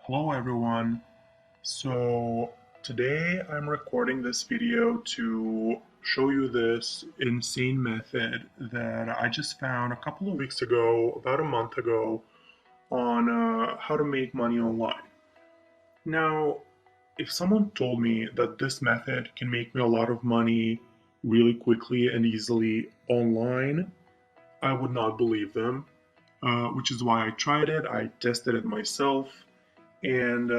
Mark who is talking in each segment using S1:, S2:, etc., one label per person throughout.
S1: Hello everyone. So today I'm recording this video to show you this insane method that I just found a couple of weeks ago, about a month ago, on how to make money online. Now, if someone told me that this method can make me a lot of money really quickly and easily online, I would not believe them, which is why I tried it. I tested it myself, and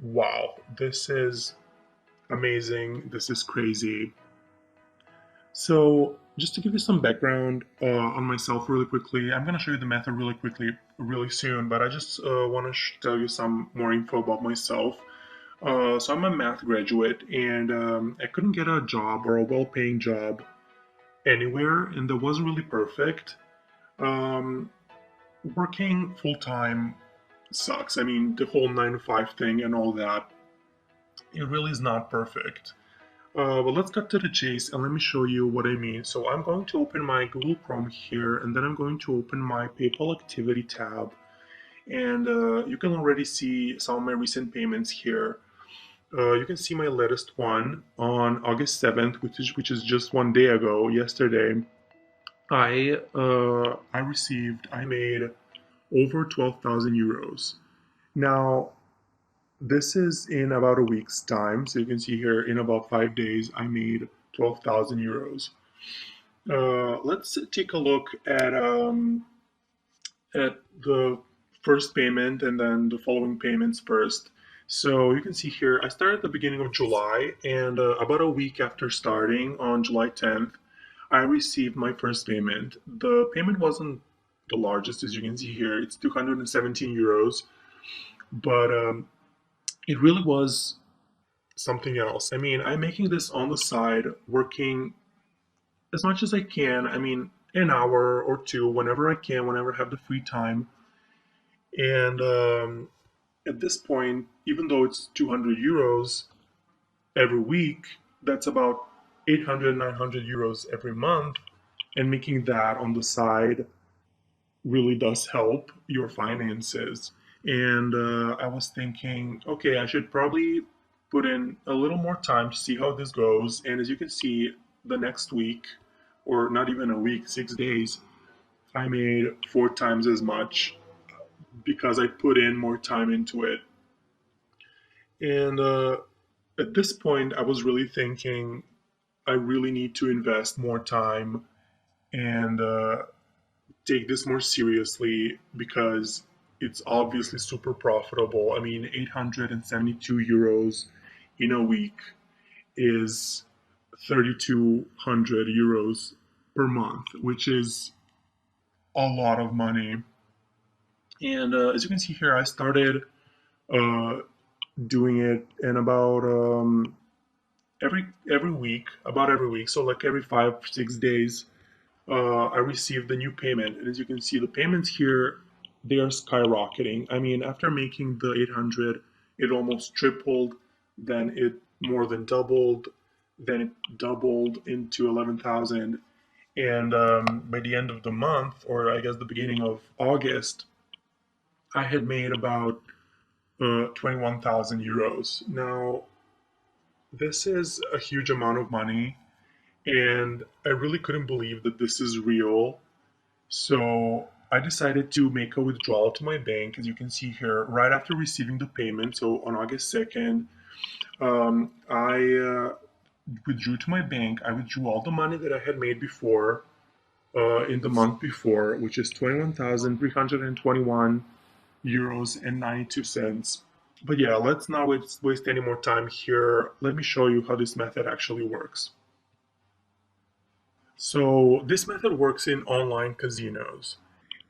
S1: wow, this is amazing. This is crazy. So, just to give you some background on myself really quickly, I'm going to show you the method really quickly, really soon, but I just want to tell you some more info about myself. So, I'm a math graduate and I couldn't get a job or a well paying job anywhere, and that wasn't really perfect. Um, Working full time sucks. I mean, the whole 9 to 5 thing and all that, it really is not perfect. But let's cut to the chase and let me show you what I mean. So I'm going to open my Google Chrome here, and then I'm going to open my PayPal activity tab. And you can already see some of my recent payments here. You can see my latest one on August 7th, which is just one day ago, yesterday. I made over 12,000 euros. Now, this is in about a week's time. So you can see here in about 5 days, I made 12,000 euros. Let's take a look at the first payment and then the following payments first. So you can see here, I started at the beginning of July, and about a week after starting on July 10th, I received my first payment. The payment wasn't the largest, as you can see here. It's 217 euros, but it really was something else. I mean, I'm making this on the side, working as much as I can. I mean, an hour or two, whenever I can, whenever I have the free time. And at this point, even though it's 200 euros every week, that's about 800, 900 euros every month. And making that on the side really does help your finances. And I was thinking, okay, I should probably put in a little more time to see how this goes. And as you can see, the next week, or not even a week, 6 days, I made 4 times as much because I put in more time into it. And at this point, I was really thinking, I really need to invest more time and take this more seriously because it's obviously super profitable. I mean, 872 euros in a week is 3,200 euros per month, which is a lot of money. And as you can see here, I started uh, doing it in about every week, about every week. So like every 5 6 days, I received the new payment. And as you can see, the payments here, they are skyrocketing. I mean, after making the 800, it almost tripled, then it more than doubled, then it doubled into 11,000. And by the end of the month, or I guess the beginning of August, I had made about 21,000 euros. Now, this is a huge amount of money, and I really couldn't believe that this is real. So I decided to make a withdrawal to my bank, as you can see here, right after receiving the payment. So on August 2nd, I withdrew to my bank. I withdrew all the money that I had made before, in the month before, which is 21,321 euros and 92 cents. But yeah, let's not waste any more time here. Let me show you how this method actually works. So this method works in online casinos.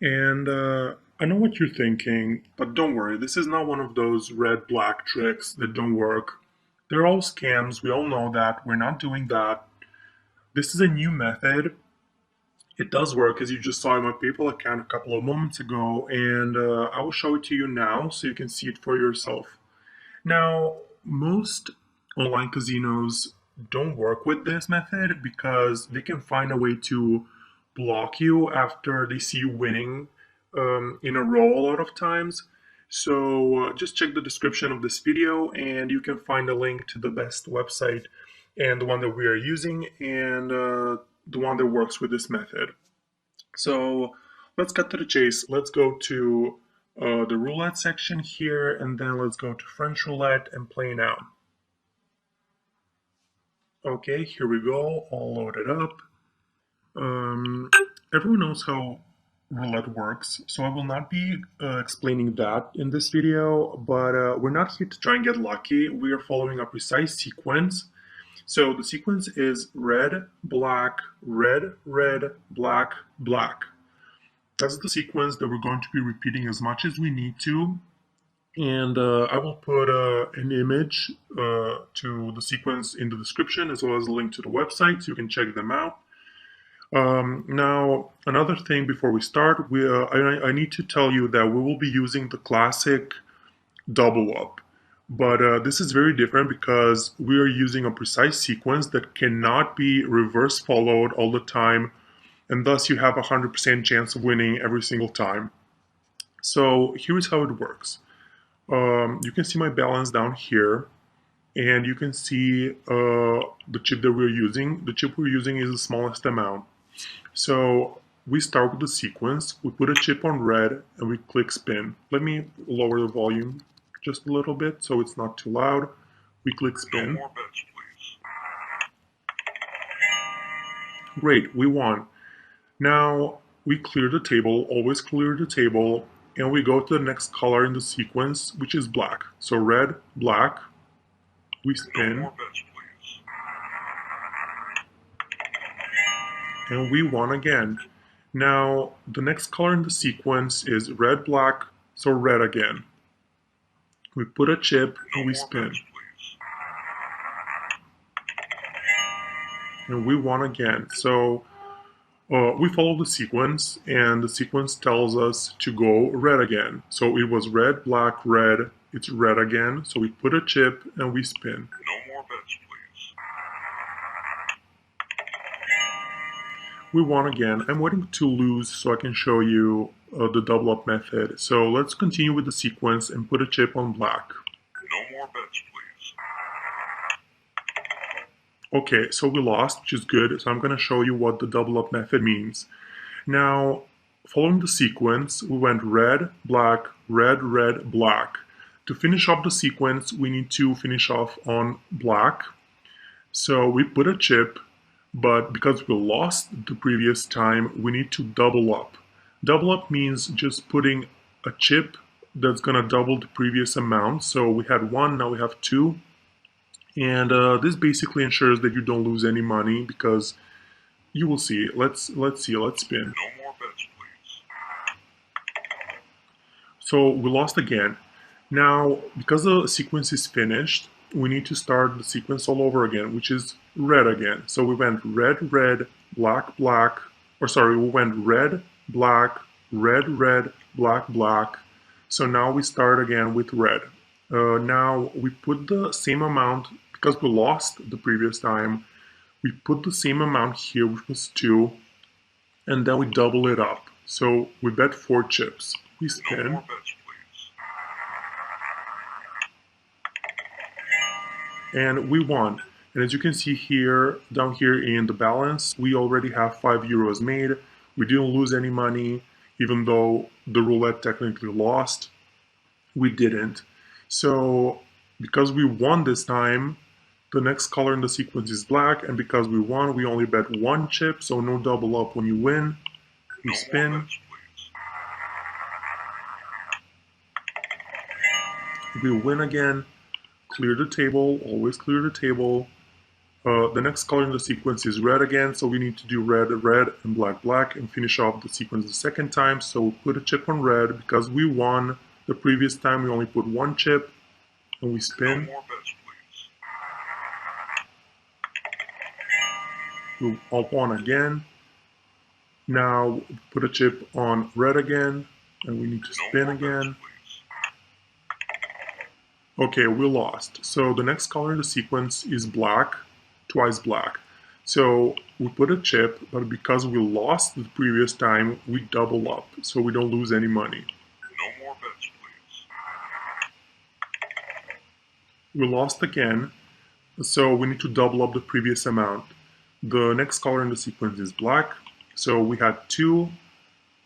S1: And I know what you're thinking, but don't worry, this is not one of those red black tricks that don't work. They're all scams. We all know that. We're not doing that. This is a new method. It does work, as you just saw in my PayPal account a couple of moments ago, and I will show it to you now so you can see it for yourself. Now, most online casinos don't work with this method because they can find a way to block you after they see you winning in a row a lot of times. So just check the description of this video and you can find a link to the best website and the one that we are using and the one that works with this method. So let's cut to the chase. Let's go to the roulette section here, and then let's go to French roulette and play now. Okay, here we go, all loaded up. Everyone knows how roulette works, so I will not be explaining that in this video, but we're not here to try and get lucky. We are following a precise sequence. So the sequence is red, black, red, red, black, black. That's the sequence that we're going to be repeating as much as we need to. And I will put an image to the sequence in the description, as well as a link to the website so you can check them out. Now, another thing before we start, I need to tell you that we will be using the classic double up. But this is very different because we are using a precise sequence that cannot be reverse followed all the time, and thus you have a 100% chance of winning every single time. So here's how it works. You can see my balance down here, and you can see the chip that we're using. The chip we're using is the smallest amount. So we start with the sequence, we put a chip on red, and we click spin. Let me lower the volume just a little bit so it's not too loud. We click spin.
S2: No more bets, please.
S1: Great, we won. Now we clear the table, always clear the table, and we go to the next color in the sequence, which is black. So red, black, we spin.
S2: No more bets, please.
S1: And we won again. Now the next color in the sequence is red, black, so red again. We put a chip and we spin.
S2: Bets,
S1: and we won again. So we follow the sequence, and the sequence tells us to go red again. So it was red, black, red, it's red again. So we put a chip and we spin.
S2: No more bets, please.
S1: We won again. I'm waiting to lose so I can show you the double up method. So let's continue with the sequence and put a chip on black.
S2: No more bets, please.
S1: Okay, so we lost, which is good. So I'm going to show you what the double up method means. Now, following the sequence, we went red, black, red, red, black. To finish off the sequence, we need to finish off on black. So we put a chip, but because we lost the previous time, we need to double up. Double up means just putting a chip that's going to double the previous amount. So we had one, now we have two. And this basically ensures that you don't lose any money because you will see. Let's see. Let's spin.
S2: No more bets, please.
S1: So we lost again. Now, because the sequence is finished, we need to start the sequence all over again, which is red again. So we went red, red, black, black, or sorry, we went red, black, red, red, black, black. So now we start again with red. Now we put the same amount, because we lost the previous time, we put the same amount here, which was 2, and then we double it up. So we bet 4 chips. We spin.
S2: No more bets, please.
S1: And we won. And as you can see here, down here in the balance, we already have 5 euros made. We didn't lose any money, even though the roulette technically lost. We didn't. So because we won this time, the next color in the sequence is black, and because we won, we only bet 1 chip, so no double up when you win. We spin.
S2: No more bets, please.
S1: We win again. Clear the table, always clear the table. The next color in the sequence is red again, so we need to do red, red, and black, black, and finish off the sequence the second time. So we put a chip on red. Because we won the previous time, we only put 1 chip, and we spin.
S2: No more bets, please.
S1: We all won again. Now put a chip on red again, and we need to spin again. Okay, we lost. So the next color in the sequence is black, twice black. So we put a chip, but because we lost the previous time, we double up, so we don't lose any money.
S2: No more bets, please.
S1: We lost again, so we need to double up the previous amount. The next color in the sequence is black, so we had 2.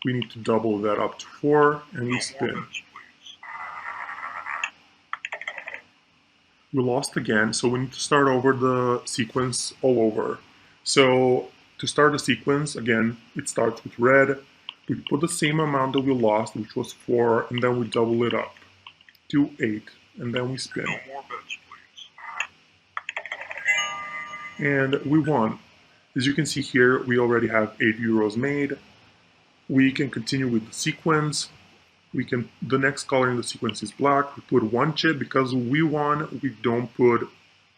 S1: We need to double that up to 4, and we spin. We lost again, so we need to start over the sequence all over. So to start the sequence, again, it starts with red. We put the same amount that we lost, which was 4, and then we double it up to 8, and then we spin.
S2: No more bets, please.
S1: And we won. As you can see here, we already have 8 euros made. We can continue with the sequence. The next color in the sequence is black. We put 1 chip because we won. We don't put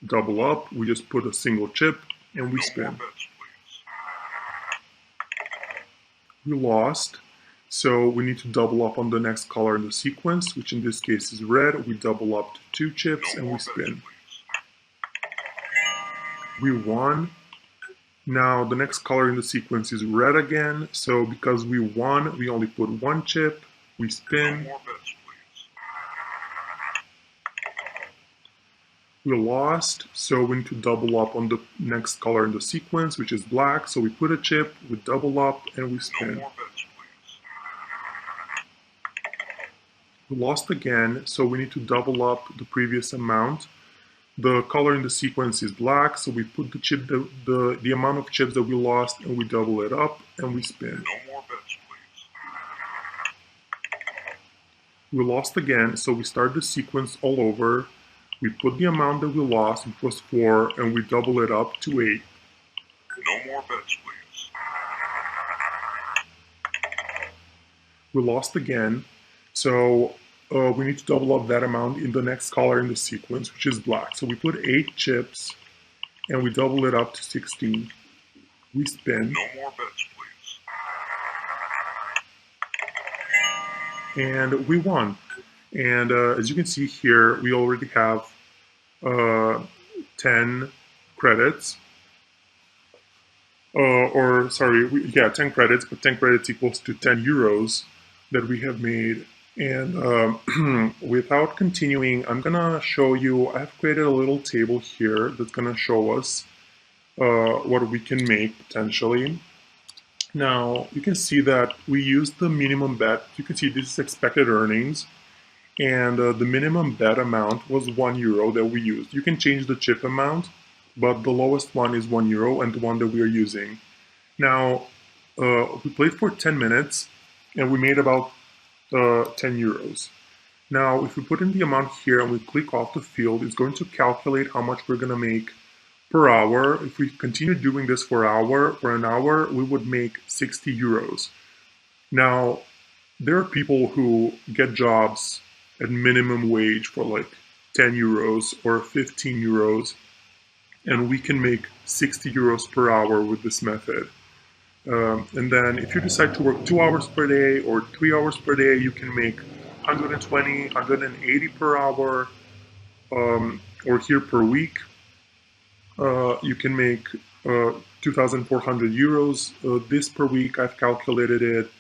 S1: double up. We just put a single chip and we spin.
S2: No more bets, please.
S1: We lost, so we need to double up on the next color in the sequence, which in this case is red. We double up to 2 chips and we spin. We won. Now the next color in the sequence is red again, so because we won, we only put 1 chip. We spin.
S2: No more bets, please.
S1: We lost, so we need to double up on the next color in the sequence, which is black. So we put a chip, we double up, and we
S2: No
S1: spin.
S2: more bets, please.
S1: We lost again, so we need to double up the previous amount. The color in the sequence is black, so we put the amount of chips that we lost, and we double it up, and we spin.
S2: No more bets, please.
S1: We lost again, so we start the sequence all over. We put the amount that we lost, which was 4, and we double it up to 8.
S2: No more bets, please.
S1: We lost again, so we need to double up that amount in the next color in the sequence, which is black. So we put 8 chips, and we double it up to 16. We spin.
S2: No more bets, please.
S1: And we won. And as you can see here, we already have 10 credits. 10 credits, but 10 credits equals to 10 euros that we have made. And without continuing, I'm gonna show you, I've created a little table here that's gonna show us what we can make potentially. Now, you can see that we used the minimum bet. You can see this is expected earnings. And the minimum bet amount was 1 euro that we used. You can change the chip amount, but the lowest one is 1 euro and the one that we are using. Now, we played for 10 minutes and we made about 10 euros. Now, if we put in the amount here and we click off the field, it's going to calculate how much we're going to make per hour. If we continue doing this for an hour, we would make 60 euros. Now, there are people who get jobs at minimum wage for like 10 euros or 15 euros, and we can make 60 euros per hour with this method. And then if you decide to work 2 hours per day or 3 hours per day, you can make 120, 180 per hour, or here per week. You can make 2,400 euros. This per week, I've calculated it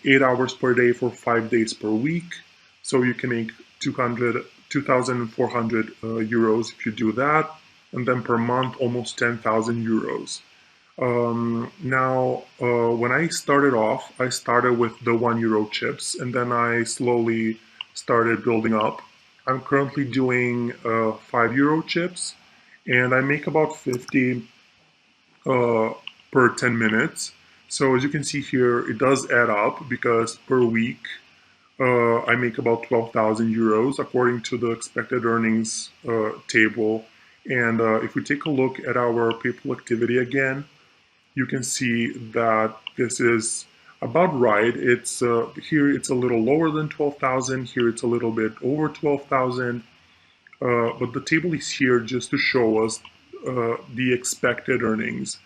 S1: 8 hours per day for 5 days per week. So you can make 2,400 euros if you do that. And then per month, almost 10,000 euros. Now, when I started off, I started with the 1 euro chips, and then I slowly started building up. I'm currently doing 5 euro chips, and I make about 50 per 10 minutes. So as you can see here, it does add up because per week, I make about 12,000 euros according to the expected earnings table. And if we take a look at our PayPal activity again, you can see that this is about right. It's here it's a little lower than 12,000. Here it's a little bit over 12,000. But the table is here just to show us the expected earnings.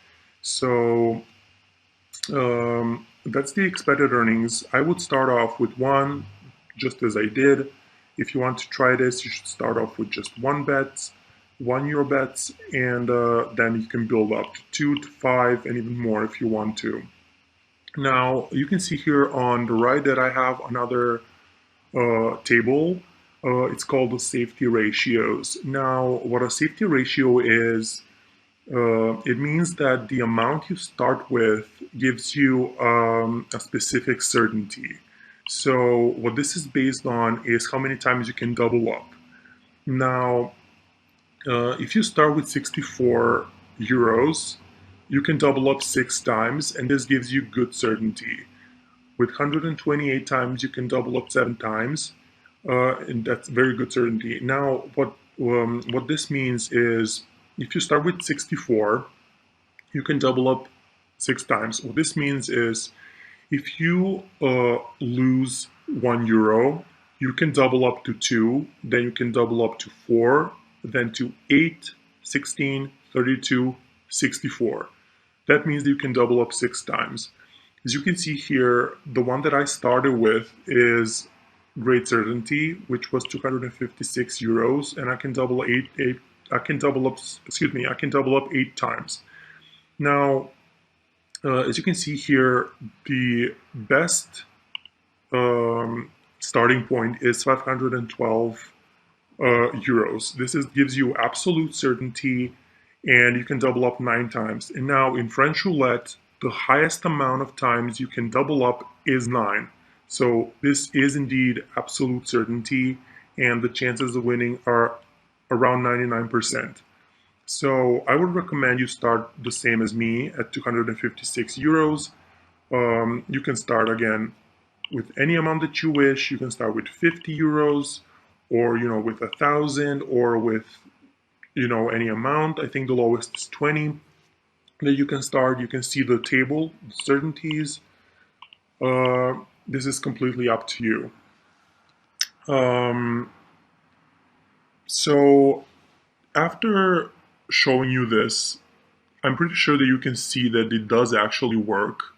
S1: So that's the expected earnings. I would start off with 1, just as I did. If you want to try this, you should start off with just 1 euro bets, and then you can build up to 2 to 5 and even more if you want to. Now, you can see here on the right that I have another table It's called the safety ratios. Now, what a safety ratio is, it means that the amount you start with gives you a specific certainty. So, what this is based on is how many times you can double up. Now, if you start with 64 euros, you can double up 6 times, and this gives you good certainty. With 128 times, you can double up 7 times, and that's very good certainty. Now, what this means is, if you start with 64, you can double up 6 times. What this means is, if you lose 1 euro, you can double up to 2, then you can double up to 4, then to 8, 16, 32, 64. That means that you can double up 6 times. As you can see here, the one that I started with is Great Certainty, which was 256 euros, and I can double I can double up, excuse me, I can double up 8 times. Now, as you can see here, the best starting point is 512 euros. Gives you absolute certainty, and you can double up 9 times. And now in French roulette, the highest amount of times you can double up is 9. So this is indeed absolute certainty, and the chances of winning are around 99%. So I would recommend you start the same as me at 256 euros. You can start again with any amount that you wish. You can start with 50 euros, or with 1,000, or with any amount. I think the lowest is 20 that you can start. You can see the table, the certainties. This is completely up to you. So after showing you this, I'm pretty sure that you can see that it does actually work.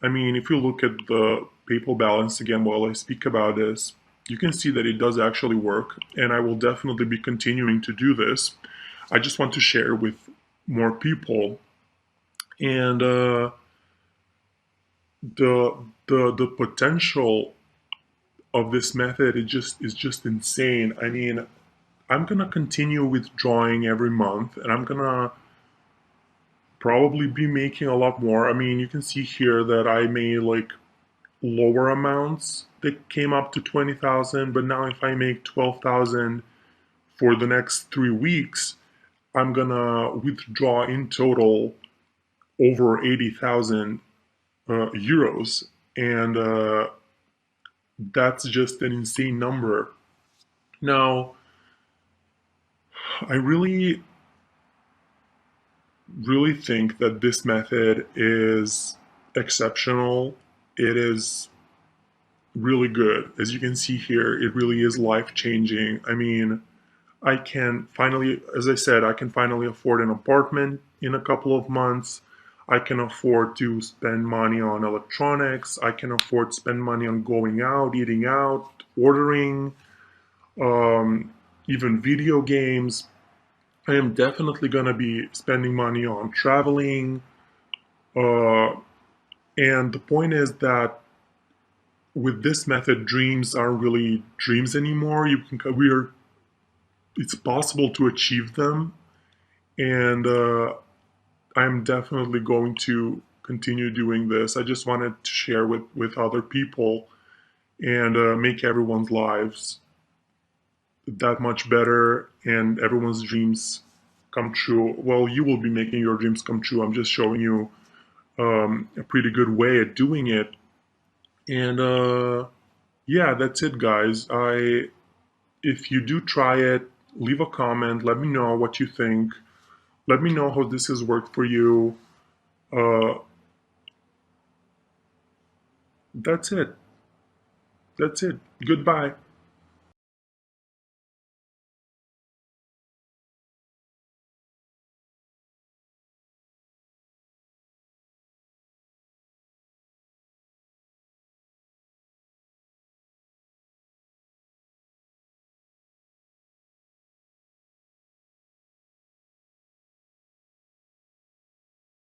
S1: I mean, if you look at the PayPal balance again while I speak about this, you can see that it does actually work, and I will definitely be continuing to do this. I just want to share with more people, and the potential of this method is just insane. I mean, I'm gonna continue withdrawing every month, and I'm gonna probably be making a lot more. I mean, you can see here that I made like lower amounts that came up to 20,000, but now if I make 12,000 for the next 3 weeks, I'm gonna withdraw in total over 80,000 euros, and that's just an insane number. Now, I really think that this method is exceptional. It is really good. As you can see here, it really is life-changing. I mean, I can finally, as I said, I can finally afford an apartment in a couple of months. I can afford to spend money on electronics. I can afford to spend money on going out, eating out, ordering, even video games. I am definitely going to be spending money on traveling. And the point is that with this method, dreams aren't really dreams anymore. It's possible to achieve them. And I'm definitely going to continue doing this. I just wanted to share with other people, and make everyone's lives that much better, and everyone's dreams come true. Well, you will be making your dreams come true. I'm just showing you a pretty good way at doing it. And yeah, that's it, guys. If you do try it, leave a comment. Let me know what you think. Let me know how this has worked for you. Uh, that's it. That's it. Goodbye.